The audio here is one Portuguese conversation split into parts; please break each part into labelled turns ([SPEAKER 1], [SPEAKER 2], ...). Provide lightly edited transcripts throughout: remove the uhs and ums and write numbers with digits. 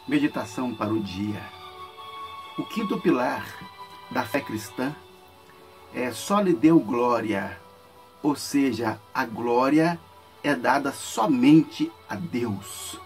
[SPEAKER 1] Meditação para o dia. O quinto pilar da fé cristã é só lhe deu glória, ou seja, a glória é dada somente a Deus.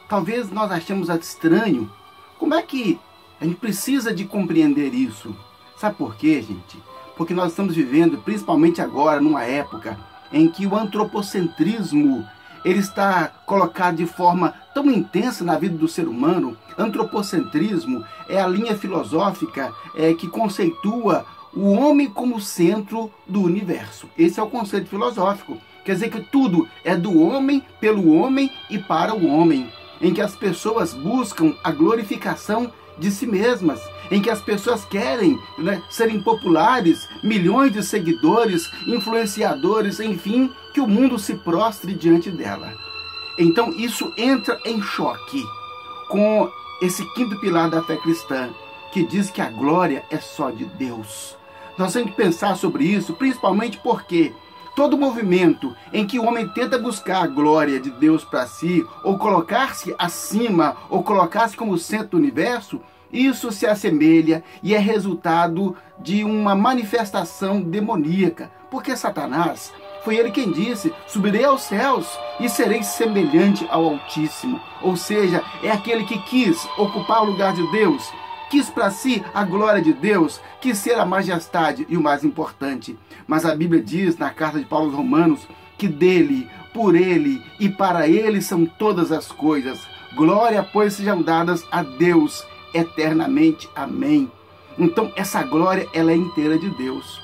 [SPEAKER 1] Talvez nós achemos estranho, como é que a gente precisa de compreender isso? Sabe por quê, gente? Porque nós estamos vivendo, principalmente agora, numa época em que o antropocentrismo ele está colocado de forma tão intensa na vida do ser humano. Antropocentrismo é a linha filosófica que conceitua o homem como centro do universo. Esse é o conceito filosófico. Quer dizer que tudo é do homem, pelo homem e para o homem. Em que as pessoas buscam a glorificação de si mesmas, em que as pessoas querem serem populares, milhões de seguidores, influenciadores, enfim, que o mundo se prostre diante dela. Então isso entra em choque com esse quinto pilar da fé cristã, que diz que a glória é só de Deus. Nós temos que pensar sobre isso, principalmente porque todo movimento em que o homem tenta buscar a glória de Deus para si, ou colocar-se acima, ou colocar-se como centro do universo, isso se assemelha e é resultado de uma manifestação demoníaca. Porque Satanás, foi ele quem disse: subirei aos céus e serei semelhante ao Altíssimo. Ou seja, é aquele que quis ocupar o lugar de Deus, quis para si a glória de Deus, quis ser a majestade e o mais importante. Mas a Bíblia diz na carta de Paulo aos Romanos que dele, por ele e para ele são todas as coisas. Glória, pois, sejam dadas a Deus eternamente. Amém. Então essa glória ela é inteira de Deus.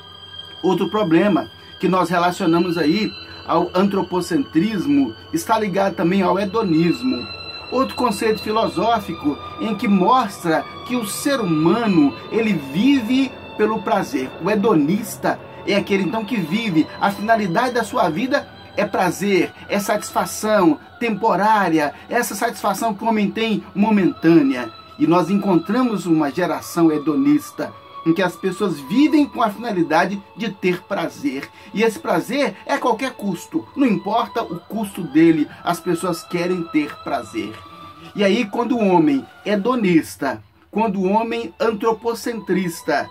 [SPEAKER 1] Outro problema que nós relacionamos aí ao antropocentrismo está ligado também ao hedonismo. Outro conceito filosófico em que mostra que o ser humano ele vive pelo prazer. O hedonista é aquele então que vive, a finalidade da sua vida é prazer, é satisfação temporária, essa satisfação que o homem tem momentânea. E nós encontramos uma geração hedonista, em que as pessoas vivem com a finalidade de ter prazer. E esse prazer é a qualquer custo, não importa o custo dele, as pessoas querem ter prazer. E aí quando o homem hedonista, quando o homem antropocentrista,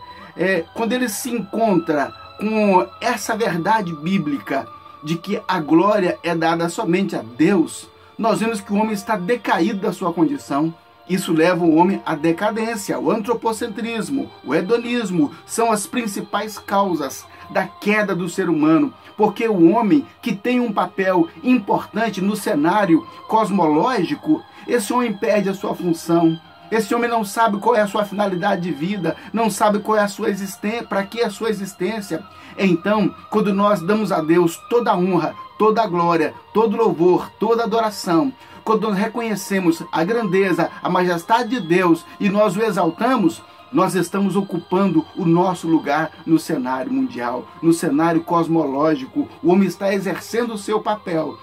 [SPEAKER 1] quando ele se encontra com essa verdade bíblica de que a glória é dada somente a Deus, nós vemos que o homem está decaído da sua condição. Isso leva o homem à decadência. O antropocentrismo, o hedonismo são as principais causas da queda do ser humano, porque o homem que tem um papel importante no cenário cosmológico, esse homem perde a sua função. Esse homem não sabe qual é a sua finalidade de vida, não sabe qual é a sua existência, para que a sua existência. Então, quando nós damos a Deus toda a honra, toda a glória, todo louvor, toda adoração, quando nós reconhecemos a grandeza, a majestade de Deus e nós o exaltamos, nós estamos ocupando o nosso lugar no cenário mundial, no cenário cosmológico. O homem está exercendo o seu papel.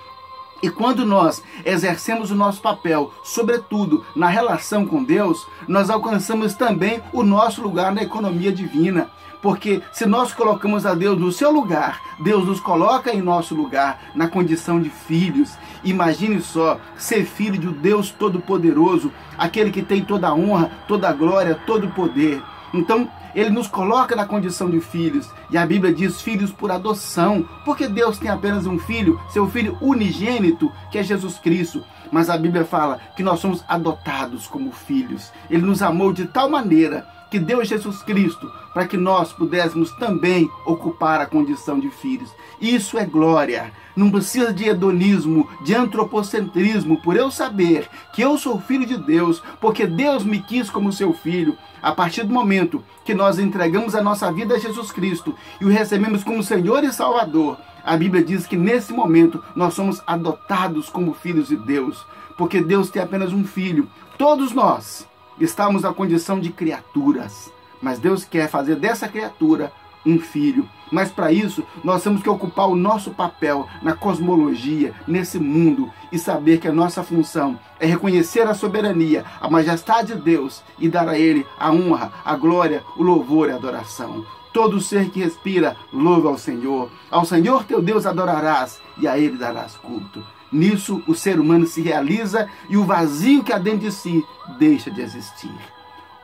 [SPEAKER 1] E quando nós exercemos o nosso papel, sobretudo na relação com Deus, nós alcançamos também o nosso lugar na economia divina. Porque se nós colocamos a Deus no seu lugar, Deus nos coloca em nosso lugar, na condição de filhos. Imagine só, ser filho de um Deus Todo-Poderoso, aquele que tem toda a honra, toda a glória, todo o poder. Então, ele nos coloca na condição de filhos. E a Bíblia diz filhos por adoção, porque Deus tem apenas um filho, seu filho unigênito, que é Jesus Cristo. Mas a Bíblia fala que nós somos adotados como filhos. Ele nos amou de tal maneira que deu Jesus Cristo para que nós pudéssemos também ocupar a condição de filhos. Isso é glória. Não precisa de hedonismo, de antropocentrismo, por eu saber que eu sou filho de Deus, porque Deus me quis como seu filho. A partir do momento que nós entregamos a nossa vida a Jesus Cristo e o recebemos como Senhor e Salvador, a Bíblia diz que nesse momento nós somos adotados como filhos de Deus, porque Deus tem apenas um filho. Todos nós estamos na condição de criaturas, mas Deus quer fazer dessa criatura um filho. Mas para isso, nós temos que ocupar o nosso papel na cosmologia, nesse mundo, e saber que a nossa função é reconhecer a soberania, a majestade de Deus e dar a Ele a honra, a glória, o louvor e a adoração. Todo ser que respira, louva ao Senhor. Ao Senhor teu Deus adorarás e a Ele darás culto. Nisso o ser humano se realiza e o vazio que há dentro de si deixa de existir.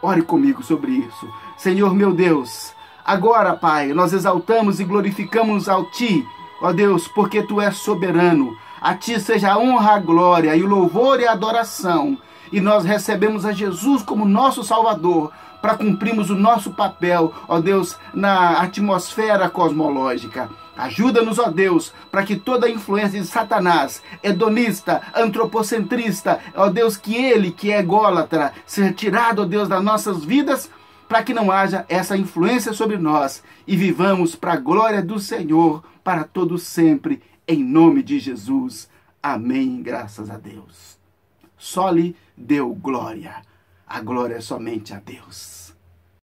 [SPEAKER 1] Ore comigo sobre isso. Senhor meu Deus, agora, Pai, nós exaltamos e glorificamos ao Ti, ó Deus, porque Tu és soberano. A Ti seja a honra, a glória e o louvor e a adoração. E nós recebemos a Jesus como nosso Salvador, para cumprirmos o nosso papel, ó Deus, na atmosfera cosmológica. Ajuda-nos, ó Deus, para que toda a influência de Satanás, hedonista, antropocentrista, ó Deus, que ele, que é ególatra, seja tirado, ó Deus, das nossas vidas, para que não haja essa influência sobre nós e vivamos para a glória do Senhor, para todo sempre, em nome de Jesus. Amém, graças a Deus. Só lhe deu glória. A glória é somente a Deus.